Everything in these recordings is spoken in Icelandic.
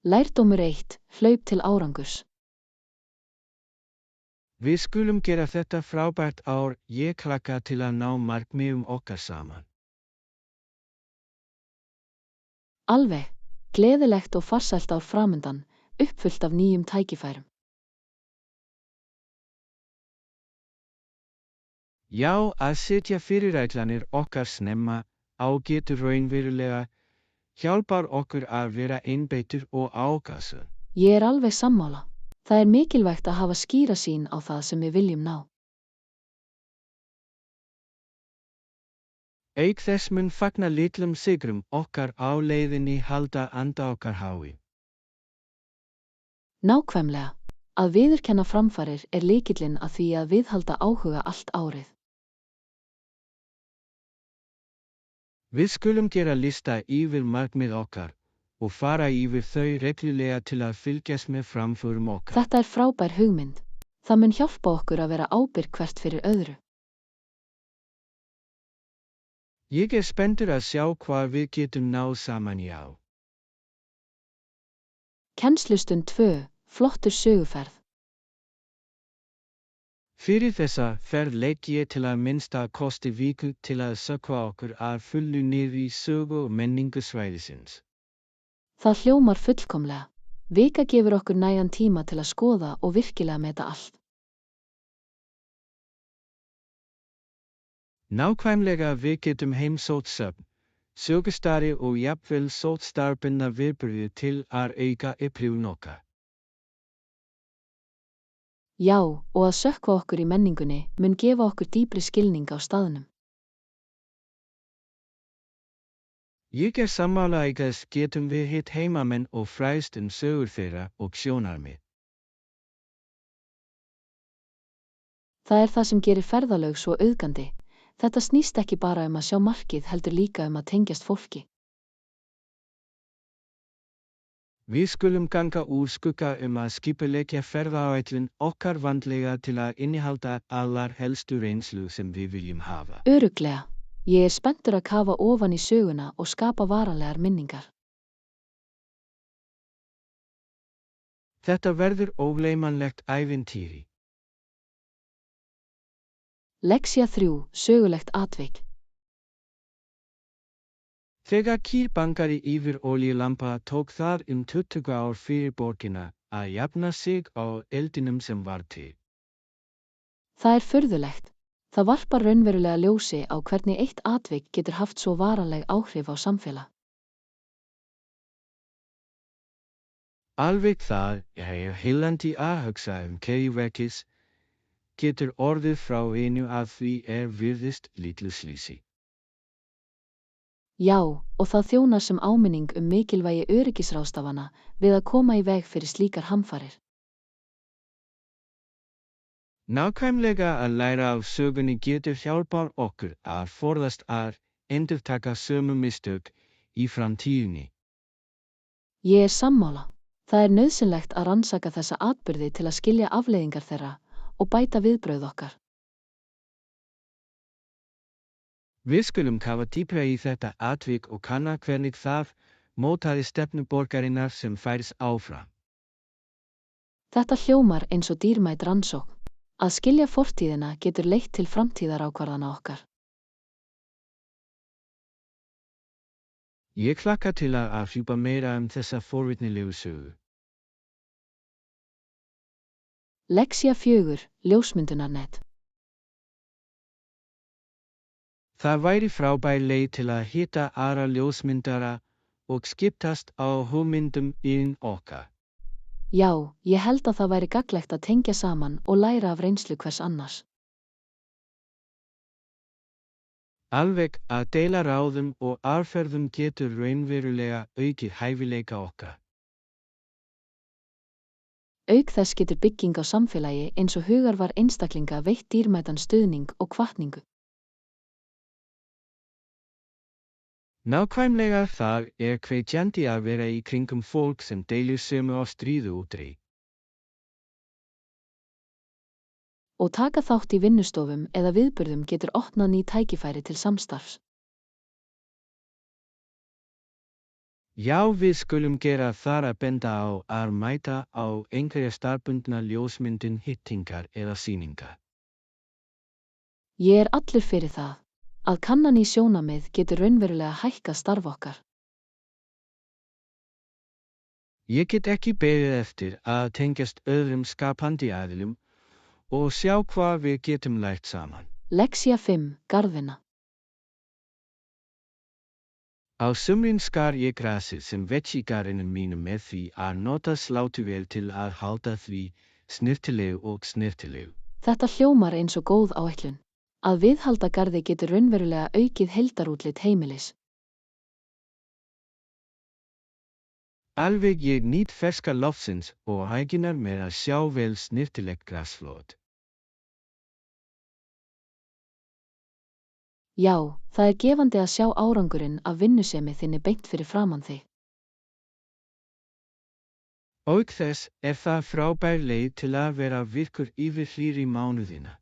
Lærdómur 1. Hlaup til árangurs. Við skulum gera þetta frábært ár, ég hlakka til að ná markmiðum okkar saman. Alveg. Gleðilegt og farsælt ár framundan, uppfullt af nýjum tækifærum. Já, að setja fyrirætlanir okkar snemma á getur raunverulega hjálpar okkur að vera einbeittur og ákveðinn. Ég alveg sammála. Það mikilvægt að hafa skýra sýn á það sem við viljum ná. Auk þess mun fagna litlum sigrum okkar á leiðinni halda anda okkar hái. Nákvæmlega. Að viðurkenna framfarir lykillinn að því að viðhalda áhuga allt árið. Við skulum gera lista yfir markmið okkar og fara yfir þau reglulega til að fylgjast með framförum okkar. Þetta frábær hugmynd. Það mun hjálpa okkur að vera ábyrg hvert fyrir öðru. Ég spenntur að sjá hvað við getum náð saman í ár. Kennslustund 2. Flottur söguferð. Fyrir þessa ferð legg ég til að minnsta kosti viku til að sökkva okkur að fullu niður í sögu og menningu svæðisins. Það hljómar fullkomlega. Vika gefur okkur nægan tíma til að skoða og virkilega meta allt. Nákvæmlega við getum heimsótt söfn, sögustaði og jafnvel sótt starfbundna viðburði til að auka upplifun okkar. Já, og að sökkva okkur í menningunni mun gefa okkur dýpri skilning á staðnum. Ég sammála þess getum við hitt heimamenn og fræðst sögur þeirra og sjónarmið. Það það sem gerir ferðalög svo auðgandi. Þetta snýst ekki bara að sjá markið heldur líka að tengjast fólki. Við skulum ganga úr skugga að skipuleggja ferðaáætlun okkar vandlega til að innihalda allar helstu reynslu sem við viljum hafa. Örugglega. Ég spenntur að kafa ofan í söguna og skapa varanlegar minningar. Þetta verður ógleymanlegt ævintýri. Lexía 3. Sögulegt atvik. Þegar kýr bankaði yfir olíulampa tók það 20 ár fyrir borgina að jafna sig á eldinum sem var til. Það furðulegt. Það varpar raunverulega ljósi á hvernig eitt atvik getur haft svo varanleg áhrif á samfélag. Alveg það heillandi að hugsa keðjuverkis getur orðið frá einu að því virðist litlu slysi. Já, og það þjónar sem áminning mikilvægi öryggisráðstafana við að koma í veg fyrir slíkar hamfarir. Nákvæmlega að læra af sögunni getur hjálpað okkur að forðast að endurtaka sömu mistök í framtíðinni. Ég sammála. Það nauðsynlegt að rannsaka þessa atburði til að skilja afleiðingar þeirra og bæta viðbrögð okkar. Við skulum kafa dýpra í þetta atvik og kanna hvernig það mótaði stefnu borgarinnar sem færist áfram. Þetta hljómar eins og dýrmæt rannsókn. Að skilja fortíðina getur leitt til framtíðarákvarðana okkar. Ég hlakka til að afhjúpa meira þessa forvitnilegu sögu. Lexía 4. Ljósmyndunarnet. Það væri frábær leið til að hitta aðra ljósmyndara og skiptast á hugmyndum okkar. Já, ég held að það væri gagnlegt að tengja saman og læra af reynslu hvers annars. Alveg að deila ráðum og aðferðum getur raunverulega aukið hæfileika okkar. Auk þess getur bygging á samfélagi eins og hugarfar einstaklinga veitt dýrmætan stuðning og hvatningu. Nákvæmlega það hvetjandi að vera í kringum fólk sem deilir sömu ástríðu útri. Og taka þátt í vinnustofum eða viðburðum getur opnað ný tækifæri til samstarfs. Já, við skulum gera þar að benda á að mæta á einhverja staðbundna ljósmyndun hittingar eða sýningar. Ég allur fyrir það. Að kannan í sjónamið getur raunverulega hækkað starf okkar. Ég get ekki beðið eftir að tengjast öðrum skapandi aðilum og sjá hvað við getum lært saman. Lexía 5, garðvinna. Á sumrin skar ég grasið sem vex í garðinum mínum með því að nota sláturvél til að halda því snyrtilegu og snyrtilegu. Þetta hljómar eins og góð áætlun. Að viðhalda garði getur raunverulega aukið heildarútlit heimilis. Alveg ég nýt ferska loftsins og hæginar með að sjá vel snyrtilegt grasflót. Já, það gefandi að sjá árangurinn af vinnusemi þinni beint fyrir framan þig. Auk þess það frábær leið til að vera virkur yfir hlýri mánuðina.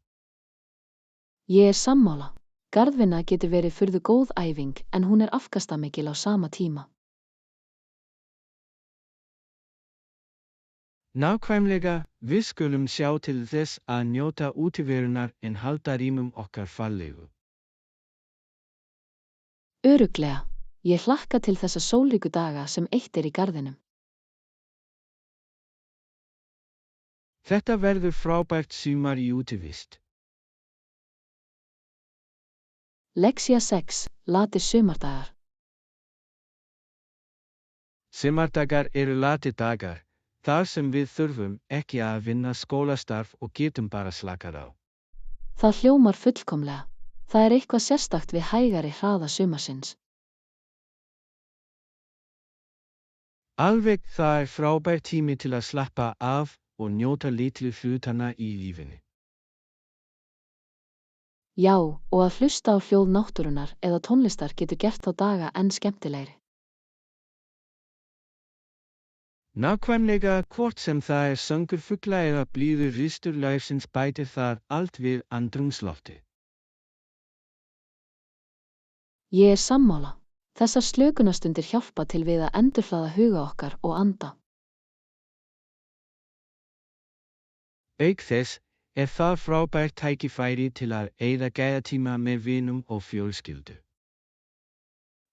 Ég sammála. Garðvinna getur verið furðu góð æfing en hún afkastamikil á sama tíma. Nákvæmlega, við skulum sjá til þess að njóta útiverunar en halda rýmum okkar fallegu. Örugglega. Ég hlakka til þessa sólríku daga sem eitt í garðinum. Þetta verður frábært sumar í útivist. Lexía 6, latir sumardagar. Sumardagar eru latir dagar, þar sem við þurfum ekki að vinna skólastarf og getum bara slakað á. Það hljómar fullkomlega. Það eitthvað sérstakt við hægari hraða sumarsins. Alveg það frábær tími til að slappa af og njóta litlu hlutana í lífinu. Já, og að hlusta á hljóð náttúrunnar eða tónlistar getur gert þá daga enn skemmtilegri. Nákvæmlega hvort sem það söngur fugla eða blíður ristur laufsins bætir það allt við andrúmsloftið. Ég sammála. Þessar slökunastundir hjálpa til við að endurhlaða huga okkar og anda. Auk þess það frábært tækifæri til að eyða gæðatíma með vinum og fjölskyldu.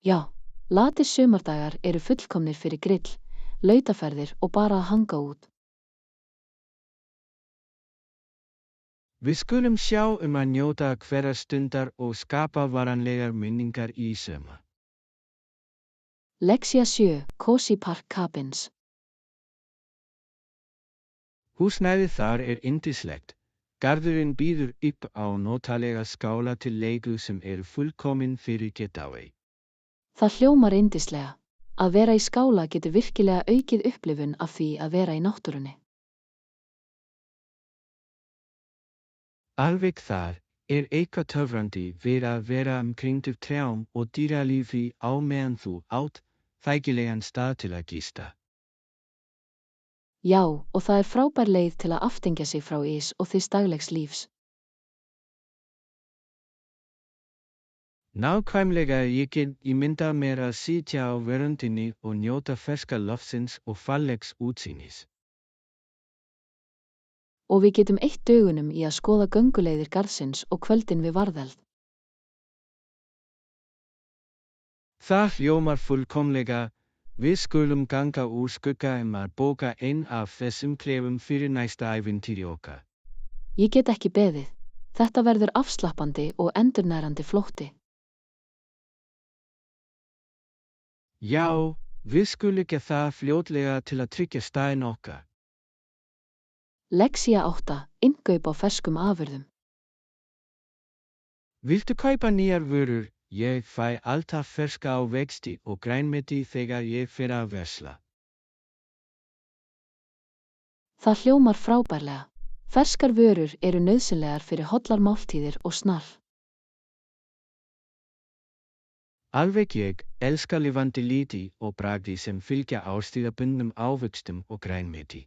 Já, latir sumardagar eru fullkomnir fyrir grill, lautaferðir og bara að hanga út. Við skulum sjá að njóta hverrar stundar og skapa varanlegar minningar í sumar. Lexía 7, Cozy Park Cabins. Húsnæðið þar yndislegt. Garðurinn býður upp á notalega skála til leigu sem fullkomin fyrir getaway. Það hljómar yndislega. Að vera í skála getur virkilega aukið upplifun af því að vera í náttúrunni. Alveg það eitthvað töfrandi við að vera umkringdur trjám og dýralífi á meðan þú átt þægilegan stað til að gista. Já, og það frábær leið til að aftengja sig frá ís og þess daglegs lífs. Nákvæmlega ég get ímyndað mér að sitja á veröndinni og njóta ferska loftsins og fallegs útsýnis. Og við getum eytt dögunum í að skoða gönguleiðir garðsins og kvöldin við varðeld. Það hljómar fullkomlega. Við skulum ganga úr skugga að bóka einn af þessum klefum fyrir næsta ævintýri okkar. Ég get ekki beðið. Þetta verður afslappandi og endurnærandi flótti. Já, við skulum gera það fljótlega til að tryggja staðinn okkar. Lexía 8, innkaup á ferskum afurðum. Viltu kaupa nýjar vörur? Ég fæ alltaf ferska ávexti og grænmeti þegar ég fer að versla. Það hljómar frábærlega. Ferskar vörur eru nauðsynlegar fyrir hollar máltíðir og snarl. Alveg ég elska lifandi liti og bragði sem fylgja árstíðabundnum ávöxtum og grænmeti.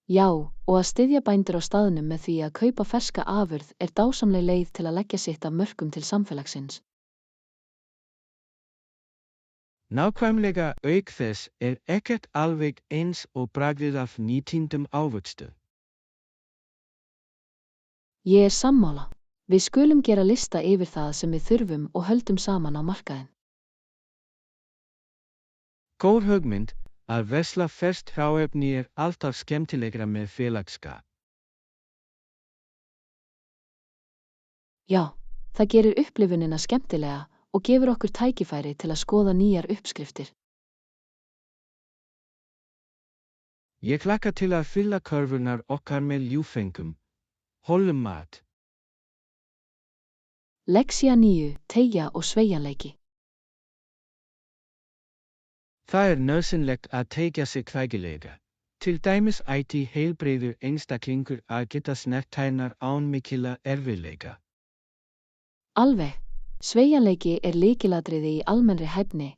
Já, og að styðja bændur á staðnum með því að kaupa ferska afurð dásamleg leið til að leggja sitt af mörkum til samfélagsins. Nákvæmlega auk þess ekkert alveg eins og bragðið af nýtindum ávöxtu. Ég sammála. Við skulum gera lista yfir það sem við þurfum og höldum saman á markaðinn. Góð hugmynd, að versla ferskt hráefni alltaf skemmtilegra með félagsskap. Já, það gerir upplifunina skemmtilega og gefur okkur tækifæri til að skoða nýjar uppskriftir. Ég hlakka til að fylla körfurnar okkar með ljúffengum, hollum mat. Lexía 9, teygja og sveigjanleiki. Það nauðsynlegt að teygja sig kvægilega. Til dæmis ætti heilbrigður einstaklingur að geta snert tærnar án mikilla erfiðleika. Alveg. Sveigjanleiki lykilatriði í almennri hæfni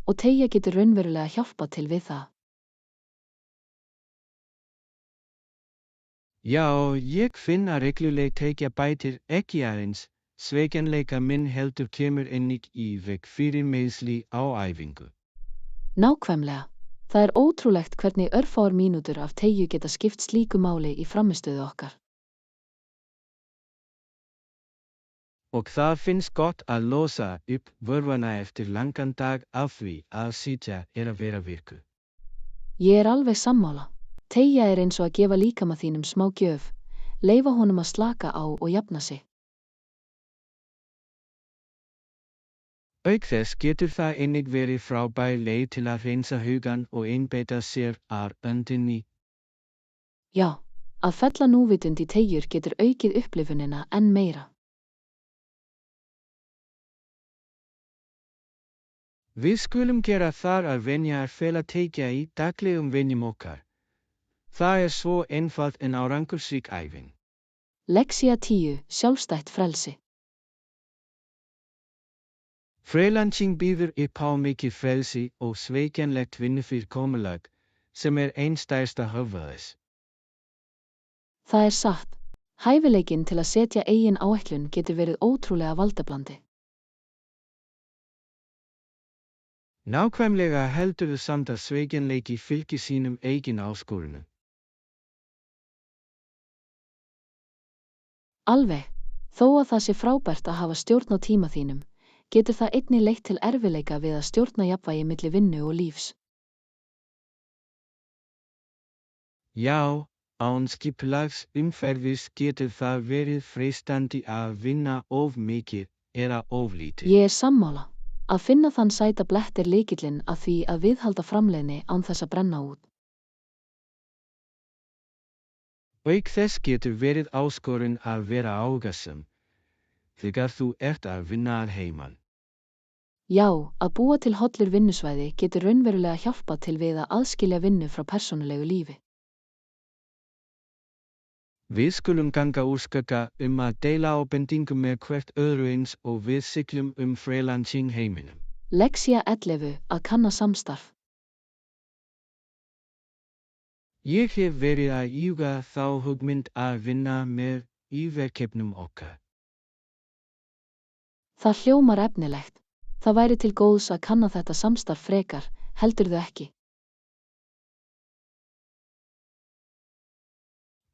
og teygja getur raunverulega hjálpað til við það. Já, ég finn að regluleg teygja bætir ekki aðeins, sveigjanleika minn heldur kemur einnig í veg fyrir meiðsli á æfingu. Nákvæmlega. Það ótrúlegt hvernig örfáar mínútur af teygju geta skipt slíku máli í frammistöðu okkar. Og það finnst gott að losa upp vörvana eftir langan dag af því að sitja að vera virkur. Ég alveg sammála. Teygja eins og að gefa líkama þínum smá gjöf, leyfa honum að slaka á og jafna sig. Auk þess getur það einnig verið frábær leið til að hreinsa hugan og einbeita sér að öndinni. Já, að fella núvitund í teygjur getur aukið upplifunina enn meira. Við skulum gera það að venja að fela teygja í daglegum venjum okkar. Það svo einfalt en árangursrík æfing. Lexía 10, sjálfstætt frelsi. Freelancing býður upp á mikið frelsi og sveigjanlegt vinnufyrirkomulag, sem einn stærsta höfuðs. Það satt. Hæfileikinn til að setja eigin áætlun getur verið ótrúlega valdablandi. Nákvæmlega heldurðu samt að sveigjanleiki fylgi sínum eigin áskorunum. Alveg. Þó að það sé frábært að hafa stjórn á tíma þínum, getur það einnig leitt til erfiðleika við að stjórna jafnvægi milli vinnu og lífs. Já, án skipulags umferðis getur það verið freistandi að vinna of mikið eða of lítið. Ég sammála. Að finna þann sæta blett lykillinn að því að viðhalda framleiðni án þess að brenna út. Auk þess getur verið áskorun að vera áhugasöm, þegar þú ert að vinna að heiman. Já, að búa til hollir vinnusvæði getur raunverulega hjálpað til við að aðskilja vinnu frá persónulegu lífi. Við skulum ganga úr skugga að deila ábendingum með hvert öðru eins og við siglum freelancing heiminum. Lexía 11, að kanna samstarf. Ég hef verið að íhuga þá hugmynd að vinna með í verkefnum okkar. Það hljómar efnilegt. Það væri til góðs að kanna þetta samstarf frekar, heldurðu ekki?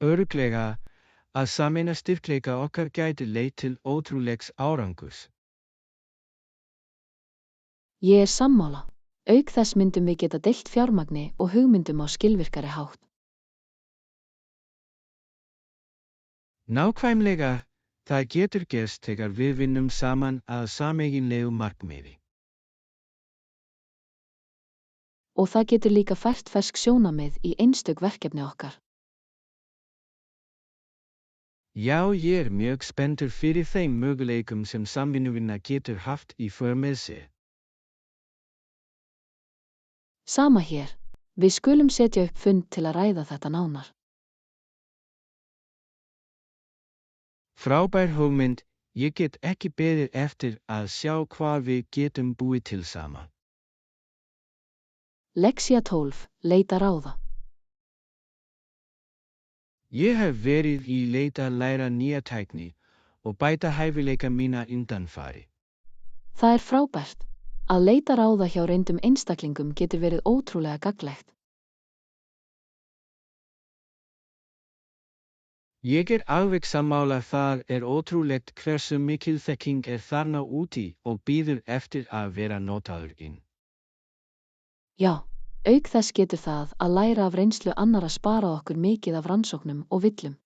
Örugglega, að sameina styrkleika okkar gæti leitt til ótrúlegs árangurs. Ég sammála. Auk þess myndum við geta deilt fjármagni og hugmyndum á skilvirkari hátt. Nákvæmlega, það getur gerst þegar við vinnum saman að sameiginlegu markmiði. Og það getur líka fært fersk sjónarmið í einstök verkefni okkar. Já, ég mjög spenntur fyrir þeim möguleikum sem samvinnuvinna getur haft í för með sér. Sama hér. Við skulum setja upp fund til að ræða þetta nánar. Frábær hugmynd, ég get ekki beðið eftir að sjá hvað við getum búið til saman. Lexía 12, leita ráða. Ég hef verið í leit að læra nýja tækni og bæta hæfileika mína undanfari. Það frábært. Að leita ráða hjá reyndum einstaklingum getur verið ótrúlega gagnlegt. Ég alveg sammála, það ótrúlegt hversu mikil þekking þarna úti og bíður eftir að vera notaður inn. Já, auk þess getur það að læra af reynslu annarra sparað okkur mikið af rannsóknum og villum.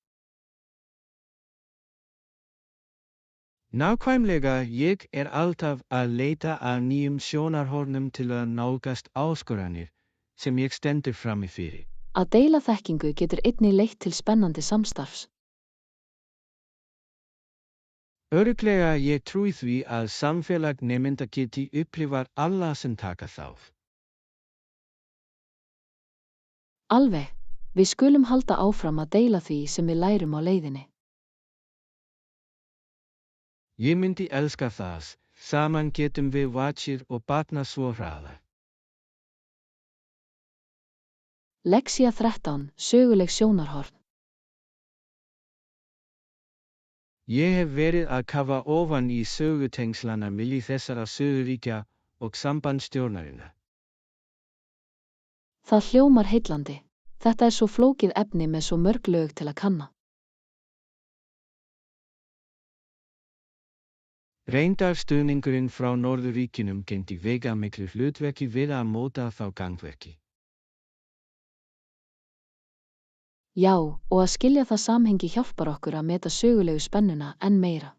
Nákvæmlega, ég alltaf að leita að nýjum sjónarhornum til að nálgast áskoranir sem ég stendur frammi fyrir. Að deila þekkingu getur einnig leitt til spennandi samstarfs. Örugglega, ég trúi því að samfélag nemenda geti upplifað alla sem taka þátt. Alveg, við skulum halda áfram að deila því sem við lærum á leiðinni. Ég myndi elska það, saman getum við vaxið og batnað svo hraðar. Lexía 13, söguleg sjónarhorn. Ég hef verið að kafa ofan í sögutengslana milli þessara söguríkja og sambandsstjórnarinnar. Það hljómar heillandi. Þetta svo flókið efni með svo mörg lög til að kanna. Reyndar stuðningurinn frá Norðurríkjunum gegndi veigamiklu hlutverki við að móta þá gangverki. Já, og að skilja það samhengi hjálpar okkur að meta sögulegu spennuna enn meira.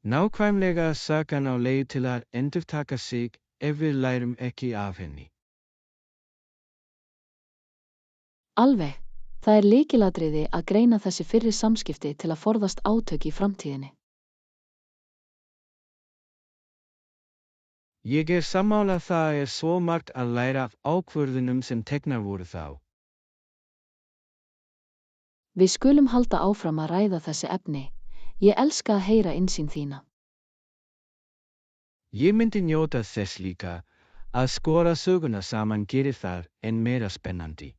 Nákvæmlega, sagan á leið til að endurtaka sig ef við lærum ekki af henni. Alveg, það lykilatriði að greina þessi fyrri samskipti til að forðast átök í framtíðinni. Ég sammála, það svo margt að læra af ákvörðunum sem teknar voru þá. Við skulum halda áfram að ræða þessi efni. Ég elska að heyra innsýn þína. Ég myndi njóta þess líka að skora söguna saman gerir það enn meira spennandi.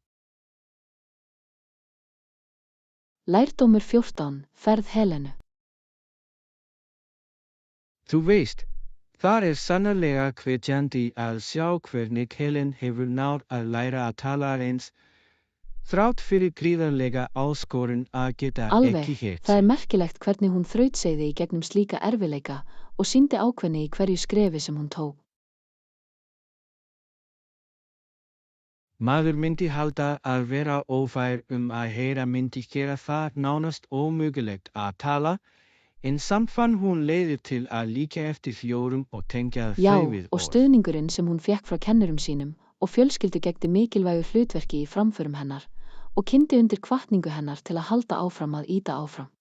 Lærdómur 14, ferð Helenu. Þú veist, það sannarlega hvetjandi að sjá hvernig Helen hefur náð að læra að tala eins, þrátt fyrir gríðarlega áskorun að geta ekki heyrt. Það merkilegt hvernig hún þrautseigði í gegnum slíka erfiðleika og sýndi ákveðni í hverju skrefi sem hún tók. Maður myndi halda að vera ófær að heyra myndi gera það nánast ómögulegt að tala, en samt fann hún leiðir til að líka eftir hljóðum og tengja þau við orð. Já, og stuðningurinn sem hún fékk frá kennurum sínum og fjölskyldu gegndi mikilvægu hlutverki í framförum hennar og kynnti undir hvatningu hennar til að halda áfram að ýta áfram.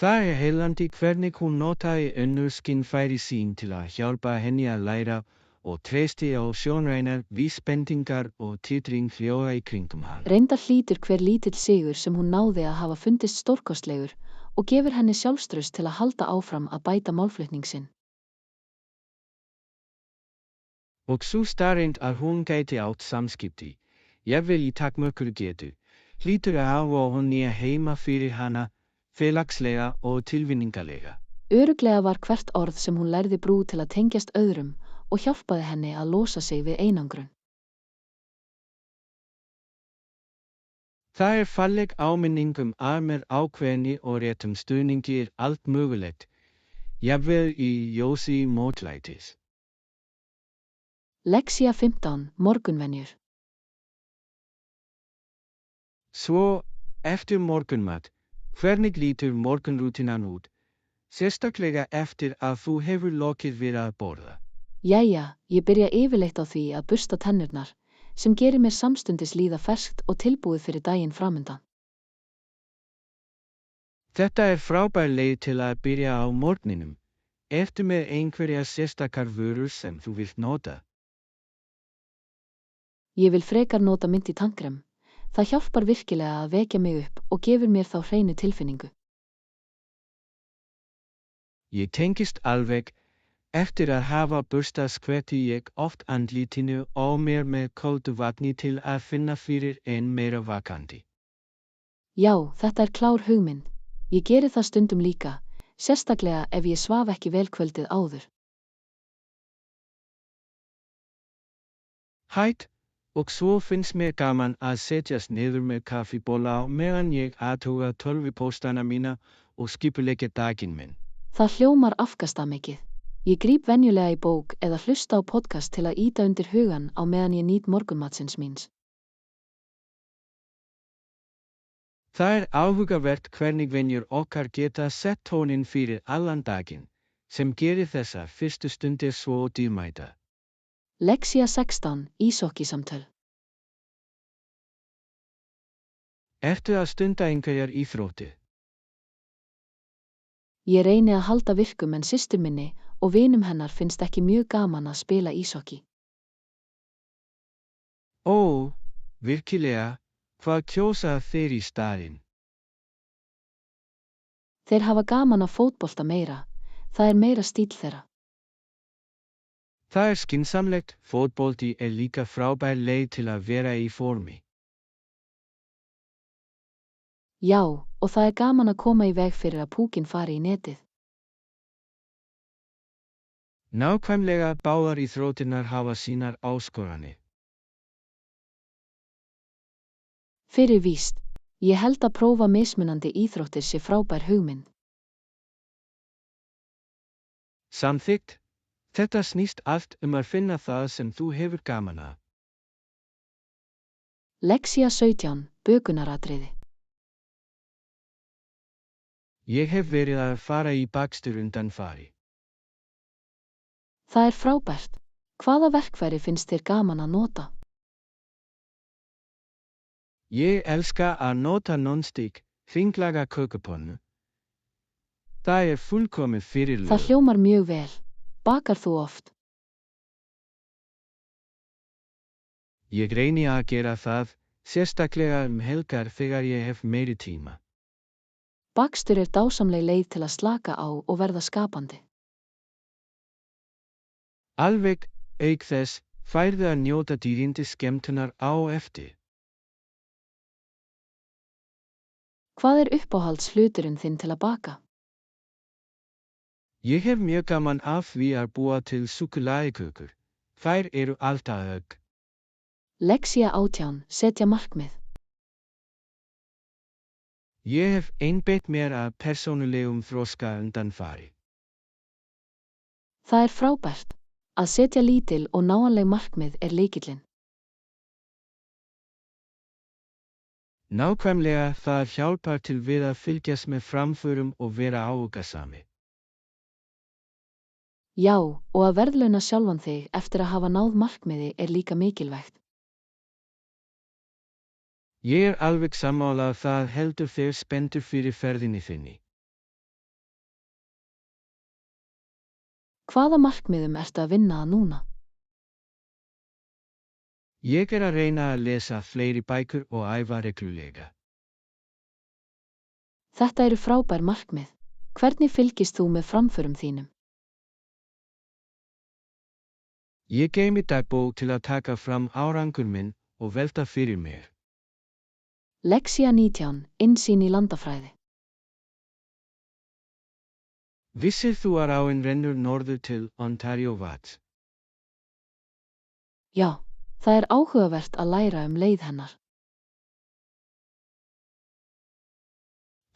Það heillandi hvernig hún notaði önnur skynfæri sín til að hjálpa henni að læra og treysti á sjónrænar vísbendingar og titring hljóða í kringum hana. Reyndar hlýtur hver lítill sigur sem hún náði að hafa fundist stórkostlegur og gefur henni sjálfstraust til að halda áfram að bæta málflutning sinn. Og sú staðreynd að hún gæti átt samskipti, jafnvel í takmörkuðu getu, hlýtur að hafa hún nýja heima fyrir hana, félagslega og tilvinningalega. Örugglega var hvert orð sem hún lærði brú til að tengjast öðrum og hjálpaði henni að losa sig við einangrun. Það falleg áminning að með ákveðni og réttum stuðningi allt mögulegt, jafnvel í ljósi mótlætis. Lexía 15, morgunvenjur. Svo, eftir morgunmat, hvernig lítur morgunrútínan út, sérstaklega eftir að þú hefur lokið við að borða? Jæja, ég byrja yfirleitt á því að bursta tennurnar, sem gerir mér samstundis líða ferskt og tilbúið fyrir daginn framundan. Þetta frábær leið til að byrja á morgninum. Ertu með einhverjar sérstakar vörur sem þú vilt nota? Ég vil frekar nota Minty tannkrem. Það hjálpar virkilega að vekja mig upp og gefur mér þá hreinu tilfinningu. Ég tengist alveg. Eftir að hafa burstað skvetti ég oft andlitinu á mér með köldu vatni til að finna fyrir enn meira vakandi. Já, þetta klár hugmynd. Ég geri það stundum líka, sérstaklega ef ég svaf ekki vel kvöldið áður. Hætt, og svo finnst mér gaman að setjast niður með kaffibolla á meðan ég athuga tölvupóstana mína og skipuleggja daginn minn. Það hljómar afkastamikið. Ég gríp venjulega í bók eða hlusta á podcast til að ýta undir hugan á meðan ég nýt morgunmatsins míns. Það er áhugavert hvernig venjur okkar geta sett tóninn fyrir allan daginn, sem gerir þessa fyrstu stundir svo dýrmæta. Lexía 16, ísokkisamtöl. Ertu að stunda einhverjar íþróttir? Ég reyni að halda virkum en systur minni og vinum hennar finnst ekki mjög gaman að spila ísokki. Ó, virkilega, hvað kjósa þeir í staðinn? Þeir hafa gaman að fótbolta meira, það er meira stíll þeirra. Það er skynsamlegt, fótbolti er líka frábær leið til að vera í formi. Já, og það er gaman að koma í veg fyrir að púkinn fari í netið. Nákvæmlega báðar íþróttirnar hafa sínar áskoranir. Fyrir víst, ég held að prófa mismunandi íþróttir sé frábær hugmynd. Samþykkt, þetta snýst allt að finna það sem þú hefur gaman að. Lexía 17, bökunaratriði. Ég hef verið að fara í bakstur undanfari. Það er frábært. Hvaða verkfæri finnst þér gaman að nota? Ég elska að nota non-stick, hringlaga kökupannu. Það er fullkomið fyrirlög. Það hljómar mjög vel. Bakar þú oft? Ég reyni að gera það, sérstaklega helgar þegar ég hef meiri tíma. Bakstur er dásamleg leið til að slaka á og verða skapandi. Alveg, auk þess, færðu að njóta dýrindi skemmtunar á eftir. Hvað er uppáhalds hluturinn þinn til að baka? Ég hef mjög gaman af því að búa til súkkulaðikökur. Þær eru alltaf ögn. Lexía 18, setja markmið. Ég hef einbeitt mér að persónulegum þroska undanfari. Það er frábært. Að setja lítil og náanleg markmið er lykillinn. Nákvæmlega það hjálpar til við að fylgjast með framförum og vera áhugasami. Já, og að verðlauna sjálfan þig eftir að hafa náð markmiði er líka mikilvægt. Ég er alveg sammála að það heldur þig spenntur fyrir ferðinni þinni. Hvaða markmiðum ertu að vinna að núna? Ég er að reyna að lesa fleiri bækur og æfa reglulega. Þetta eru frábær markmið. Hvernig fylgist þú með framförum þínum? Ég geymi dagbók til að taka fram árangur minn og velta fyrir mér. Lexía 19, innsýn í landafræði. Vissir þú að áin rennur norður til Ontario Vats? Já, það er áhugavert að læra leið hennar.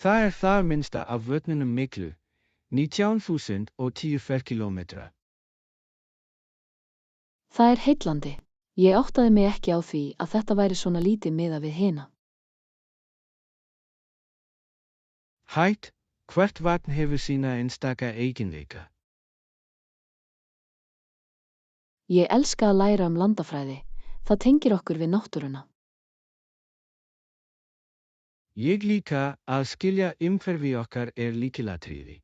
Það er þar minnsta af vötnunum miklu, 19.010 ferkílómetra. Það er heillandi. Ég áttaði mig ekki á því að þetta væri svona lítið miðað við hina. Hætt, hvert vatn hefur sína einstaka eiginleika. Ég elska að læra landafræði. Það tengir okkur við náttúruna. Ég líka, að skilja umhverfi okkar er lykilatriði.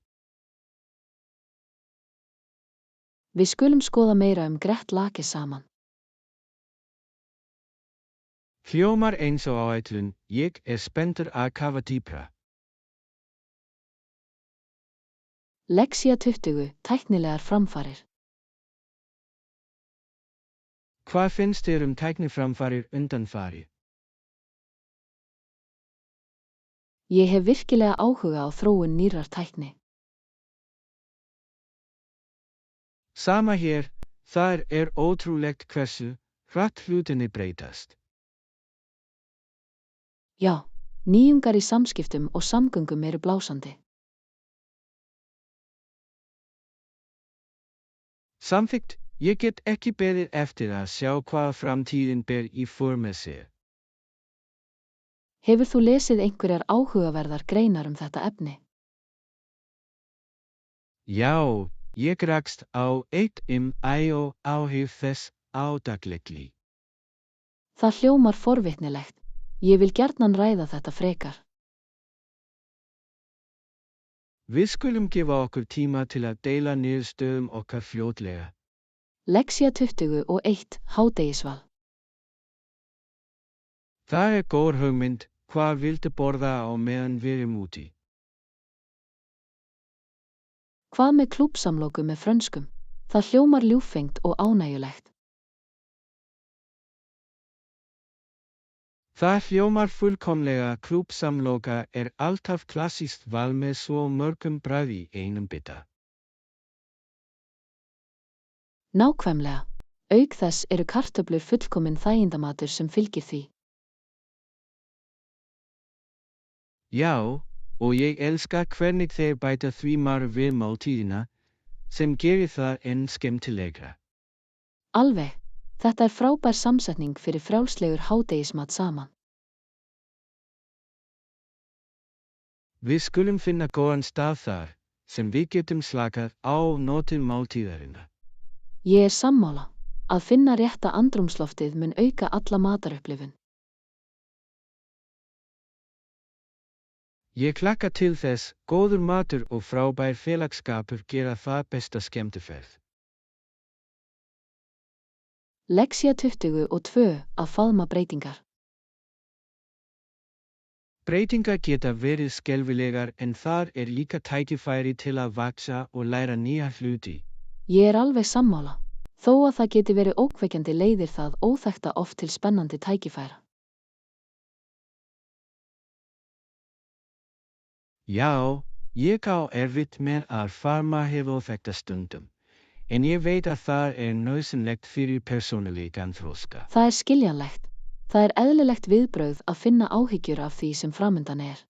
Við skulum skoða meira Gret Lake saman. Hljómar eins og áætlun, ég er spenntur að kafa dýpra. Lexía 20, tæknilegar framfarir. Hvað finnst þér tækniframfarir undanfari? Ég hef virkilega áhuga á þróun nýrrar tækni. Sama hér, það ótrúlegt hversu hratt hlutinni breytast. Já, nýjungar í samskiptum og samgöngum eru blásandi. Samþykkt, ég get ekki beðið eftir að sjá hvað framtíðin ber í för með sér. Hefur þú lesið einhverjar áhugaverðar greinar um þetta efni? Já, ég rakst á eitt og áhrif þess á daglegt. Það hljómar forvitnilegt. Ég vil gjarnan ræða þetta frekar. Við skulum gefa okkur tíma til að deila niðurstöðum okkar fljótlega. Lexía 21, hádegisval. Það góð hugmynd, hvað viltu borða á meðan við erum úti? Hvað með klúbbsamloku með frönskum? Það hljómar ljúffengt og ánægjulegt. Það hljómar fullkomlega. Klúbbsamloka alltaf klassískt val með svo mörgum bragði í einum bita. Nákvæmlega. Auk þess eru kartöflur fullkominn þægindamatur sem fylgir því. Já, og ég elska hvernig þeir bæta því margt við máltíðina, sem gerir það enn skemmtilegra. Alveg. Þetta frábær samsetning fyrir frjálslegur hádegismat saman. Við skulum finna góðan stað þar, sem við getum slakað á notið máltíðarinnar. Ég sammála. Að finna rétta andrúmsloftið mun auka alla matarupplifun. Ég hlakka til þess, góður matur og frábær félagsskapur gera það besta skemmtiferð. Lexía 22, að faðma breytingar. Breytingar geta verið skelfilegar en það líka tækifæri til að vaxa og læra nýja hluti. Ég alveg sammála. Þó að það geti verið ókveikjandi leiðir það óþekkta oft til spennandi tækifæra. Já, ég á erfitt með að faðma óþekkta stundum, en ég veit að það nauðsynlegt fyrir persónulegan þroska. Það skiljanlegt. Það eðlilegt viðbrögð að finna áhyggjur af því sem framundan er.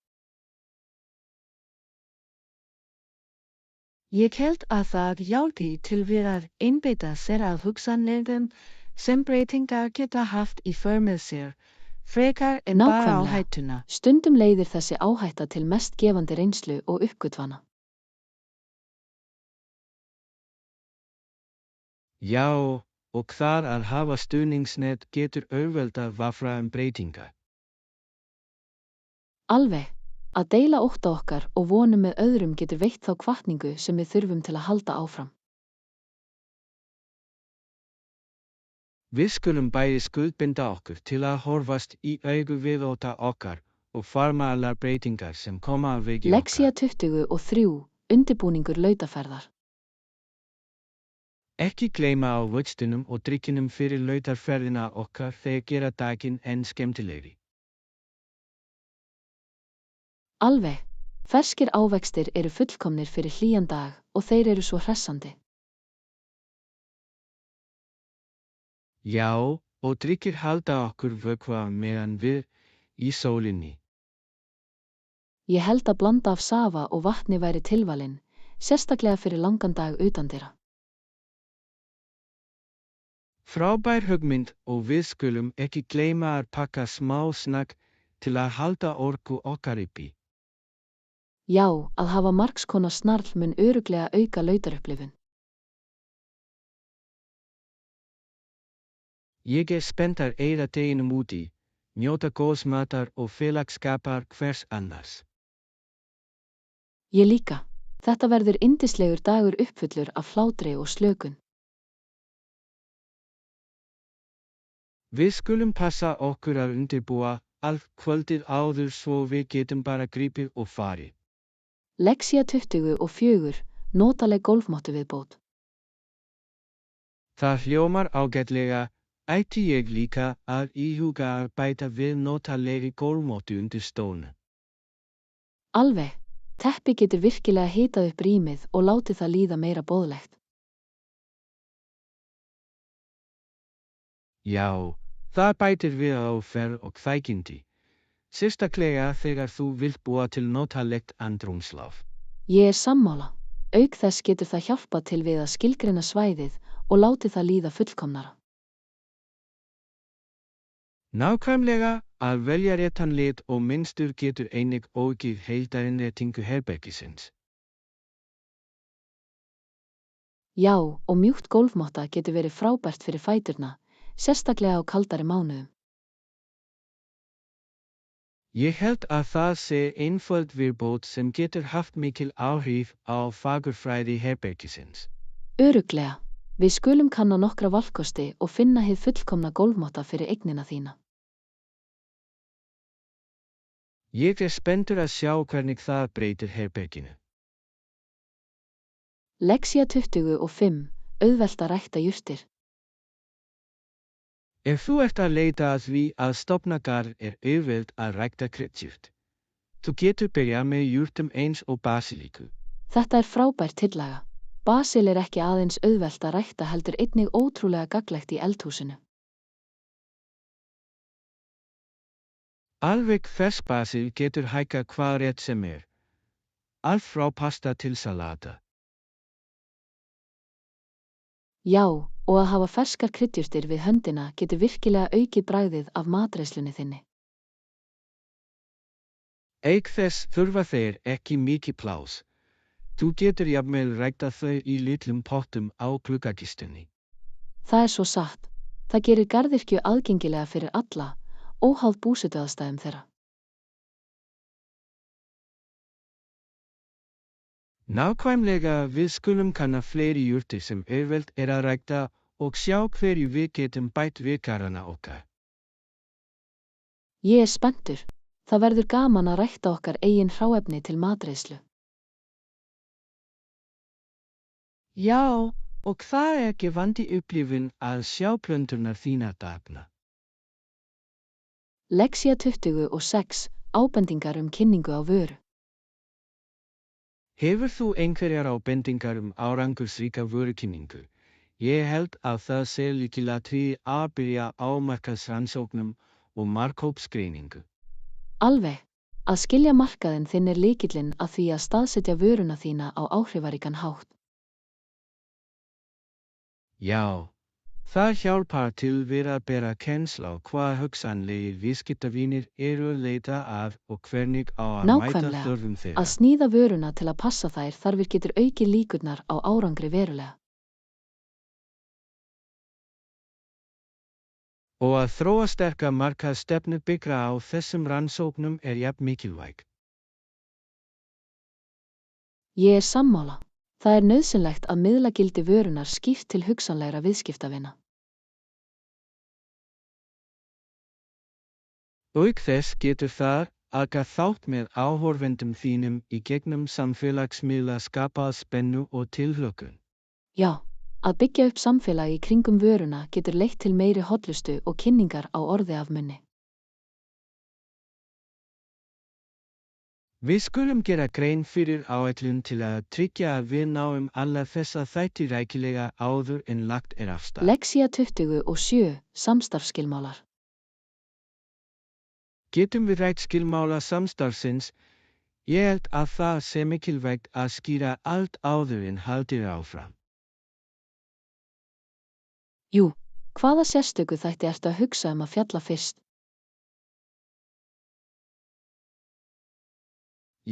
Ég held að það hjálpi til við að einbeita sér að hugsanlegum sem breytingar geta haft í för með sér, frekar en bara áhættuna. Stundum leiðir þessi áhætta til mest gefandi reynslu og uppgötvana. Já, og það að hafa stuðningsnet getur auðveldað vafra breytingar. Alveg. Að deila ótta okkar og vonum með öðrum getur veitt þá hvatningu sem við þurfum til að halda áfram. Við skulum bæði skuldbinda okkur til að horfast í augu við ótta okkar og faðma allar breytingar sem koma að vegi okkar. Lexía 23, undirbúningur lautaferðar. Ekki gleyma ávöxtunum og drykkinum fyrir lautarferðina okkar, þeir gera daginn enn skemmtilegri. Alveg. Ferskir ávextir eru fullkomnir fyrir hlýjan dag og þeir eru svo hressandi. Já, og drykkir halda okkur vökva meðan við í sólinni. Ég held að blanda af safa og vatni væri tilvalin, sérstaklega fyrir langan dag utandyra. Frábær hugmynd og við skulum ekki gleyma að pakka smá snakk til að halda orku okkar uppi. Já, að hafa margs konar snarl mun örugglega auka lautarupplifun. Ég spenntar eyða deginum úti, njóta góðs matar og félagsskapar hvers annars. Ég líka. Þetta verður yndislegur dagur uppfullur af hlátri og slökun. Við skulum passa okkur að undirbúa allt kvöldið áður svo við getum bara gripið og farið. Lexía 24, notaleg golfmáttuviðbót. Það hljómar ágætlega, ætti ég líka að íhuga að bæta við notalegri golfmáttu undir stólinn. Alveg. Teppi getur virkilega hitað upp rýmið og látið það líða meira boðlegt. Já, það bætir við áferð og þægindi. Sérstaklega þegar þú vilt búa til notalegt andrúmsloft. Ég sammála. Auk þess getur það hjálpað til við að skilgreina svæðið og láti það líða fullkomnara. Nákvæmlega, að velja réttan lit og mynstur getur einnig aukið heildarinnréttingu herbergisins. Já, og mjúkt gólfmotta getur verið frábært fyrir fæturna, sérstaklega á kaldari mánuðum. Ég held að það sé einföld viðbót sem getur haft mikil áhrif á fagurfræði herbergisins. Örugglega. Við skulum kanna nokkra valkosti og finna hið fullkomna gólfmotta fyrir eignina þína. Ég er spenntur að sjá hvernig það breytir herberginu. Lexía 25, auðvelt að rækta jurtir. Ef þú ert að leita að því að stofna garð er auðvelt að rækta kryddjurt. Þú getur byrjað með jurtum eins og basilíku. Þetta er frábær tillaga. Basil er ekki aðeins auðvelt að rækta heldur einnig ótrúlega gagnlegt í eldhúsinu. Alveg fersk basil getur hækkað hvað rétt sem er. Allt frá pasta til salata. Já, og að hafa ferskar kryddjurtir við höndina getur virkilega aukið bragðið af matreiðslunni þinni. Auk þess þurfa þeir ekki mikið pláss. Þú getur jafnvel ræktað þau í litlum pottum á gluggakistunni. Það er svo satt. Það gerir garðyrkju aðgengilega fyrir alla, óháð búsetuaðstæðum þeirra. Nákvæmlega, við skulum kanna fleiri jurtir sem auðvelt er að rækta og sjá hverju við getum bætt við garðana okkar. Ég er spenntur. Það verður gaman að rækta okkar eigin hráefni til matreiðslu. Já, og það er gefandi upplifun að sjá plönturnar þínar dafna. Lexía 26, ábendingar kynningu á vöru. Hefur þú einhverjar ábendingar árangursríka vörukynningu? Ég held að það sé lykilatriði að byrja á markaðsrannsóknum og markhópsgreiningu. Alveg. Að skilja markaðinn þinn er lykillinn að því að staðsetja vöruna þína á áhrifaríkan hátt. Já, það hjálpar til við að bera kennsl á hvað hugsanlegir viðskiptavinir eru að leita að og hvernig á að mæta þörfum þeirra. Að sníða vöruna til að passa þær þarfir getur aukið líkurnar á árangri verulega. Og að þróa sterka markaðsstefnu byggt á þessum rannsóknum er jafn mikilvæg. Ég er sammála. Það er nauðsynlegt að miðla gildi vörunar skýrt til hugsanlegra viðskiptavina. Auk þess getur það að þátt með áhorfendum þínum í gegnum samfélagsmiðla skapað spennu og tilhlökkun. Já, að byggja upp samfélag í kringum vöruna getur leitt til meiri hollustu og kynningar á orði af munni. Við skulum gera grein fyrir áætlun til að tryggja að við náum alla þessa þætti rækilega áður en lagt er af stað. Lexía 27, samstarfsskilmálar. Getum við rætt skilmála samstarfsins? Ég held að það sé mikilvægt að skýra allt áður en haldið áfram. Jú, hvaða sérstöku þætti ertu að hugsa að fjalla fyrst?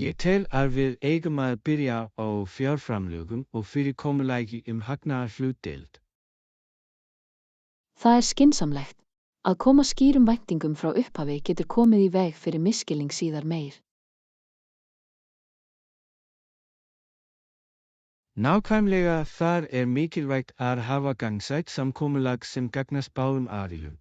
Ég tel að við eigum að byrja á fjárframlögum og fyrirkomulagi hagnaðarhlutdeild. Það er skynsamlegt. Að koma skýrum væntingum frá upphafi getur komið í veg fyrir misskilning síðar meir. Nákvæmlega þar er mikilvægt að hafa gangsætt samkomulag sem gagnast báðum aðilum.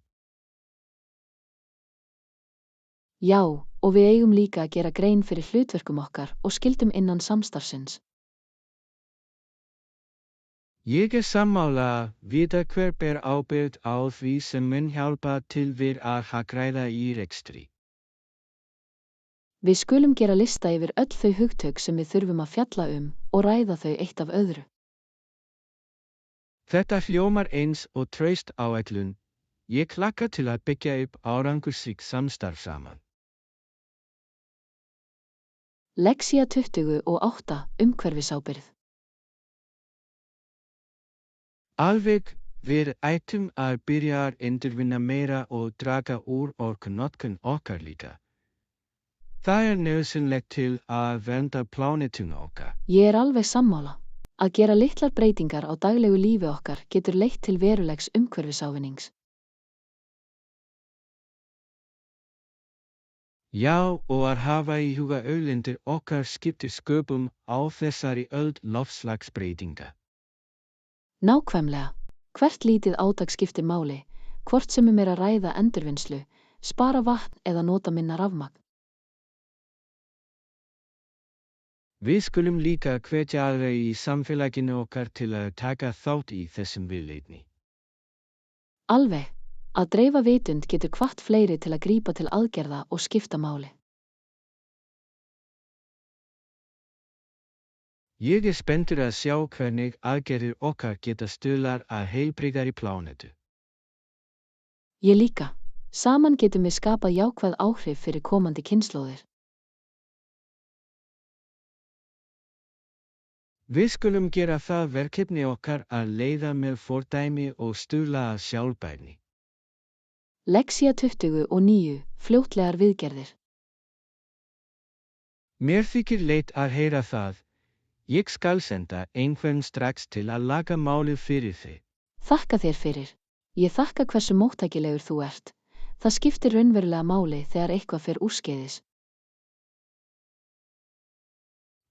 Já, og við eigum líka að gera grein fyrir hlutverkum okkar og skyldum innan samstarfsins. Ég er sammála að vita hver ber ábyrgð á því sem mun hjálpa til við að hagræða í rekstri. Við skulum gera lista yfir öll þau hugtök sem við þurfum að fjalla og ræða þau eitt af öðru. Þetta hljómar eins og traust áætlun. Ég hlakka til að byggja upp árangursríkt samstarf saman. Lexía 28 Umhverfisábyrgð. Alveg, við ættum að byrja að endurvinna meira og draga úr orkunotkun okkar líka. Það nauðsynlegt til að vernda plánetuna okkar. Ég alveg sammála. Að gera litlar breytingar á daglegu lífi okkar getur leitt til verulegs umhverfisávinnings. Já, og að hafa í huga auðlindir okkar skiptir sköpum á þessari öld loftslagsbreytinga. Nákvæmlega. Hvert lítið átak skiptir máli, hvort sem að ræða endurvinnslu, spara vatn eða nota minna rafmagn. Við skulum líka hvetja aðra í samfélaginu okkar til að taka þátt í þessum viðleitni. Alveg. Að dreifa vitund getur hvatt fleiri til að grípa til aðgerða og skipta máli. Ég spenntur að sjá hvernig aðgerðir okkar geta stuðlað að heilbrigðari plánetu. Ég líka. Saman getum við skapað jákvæð áhrif fyrir komandi kynslóðir. Við skulum gera það verkefni okkar að leiða með fordæmi og stuðla að sjálfbærni. Lexía 29 Fljótlegar viðgerðir. Mér þykir leitt að heyra það. Ég skal senda einhvern strax til að laga málið fyrir þig. Þakka þér fyrir. Ég þakka hversu móttækilegur þú ert. Það skiptir raunverulega máli þegar eitthvað fer úrskeiðis.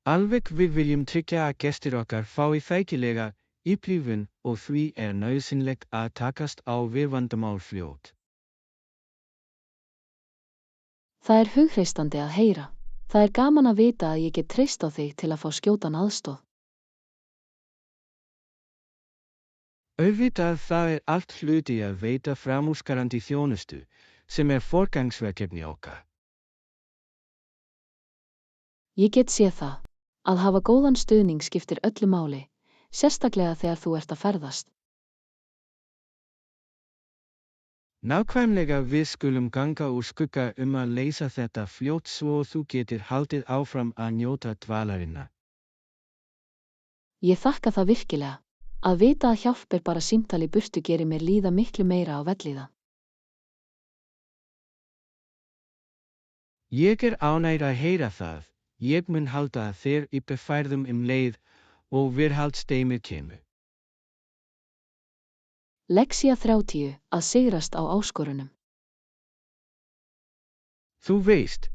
Alveg, við viljum tryggja að gestir okkar fái þægilega upplifun og því nauðsynlegt að takast á við vandamál fljótt. Það hugreistandi að heyra. Það gaman að vita að ég get treyst á þig til að fá skjótan aðstoð. Auðvitað, það allt hluti að veita framúrskarandi þjónustu, sem forgangsverkefni okkar. Ég get séð það. Að hafa góðan stuðning skiptir öllu máli, sérstaklega þegar þú ert að ferðast. Nákvæmlega, við skulum ganga úr skugga að leysa þetta fljótt svo þú getur haldið áfram að njóta dvalarinnar. Ég þakka það virkilega. Að vita að hjálp bara símtal í burtu gerir mér líða miklu meira á vellíðan. Ég ánægð að heyra það. Ég mun halda þér uppi færðum leið og viðhaldsdæmið kemur. Lexía 30 Að sigrast á áskorunum. Þú veist,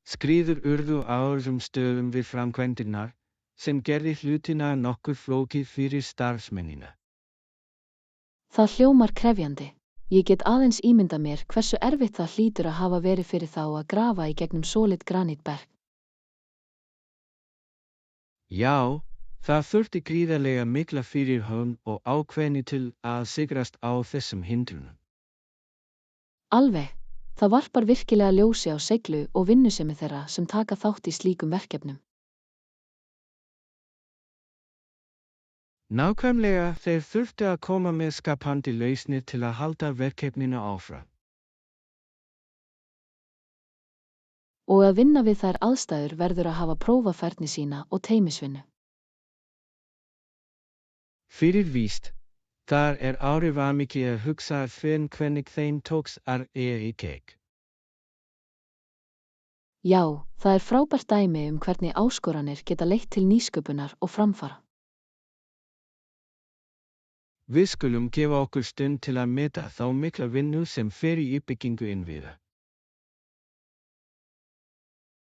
skriður urðu á þessum stöðum við framkvæmdirnar, sem gerði hlutina nokkuð flókið fyrir starfsmennina. Það hljómar krefjandi. Ég get aðeins ímynda mér hversu erfitt það hlýtur að hafa verið fyrir þá að grafa í gegnum solid granítberg. Já, það þurfti gríðarlega mikla fyrirhöfn og ákveðni til að sigrast á þessum hindrunum. Alveg, það varpar virkilega ljósi á seiglu og vinnusemi þeirra sem taka þátt í slíkum verkefnum. Nákvæmlega, þeir þurftu að koma með skapandi lausnir til að halda verkefninu áfram. Og að vinna við þær aðstæður verður að hafa prófafærni sína og teymisvinnu. Fyrir víst, þar áhrifamikið að hugsa hvernig þeim tókst að í gegn. Já, það frábært dæmi hvernig áskoranir geta leitt til nýsköpunar og framfara. Við skulum gefa okkur stund til að meta þá mikla vinnu sem fer í uppbyggingu innviða.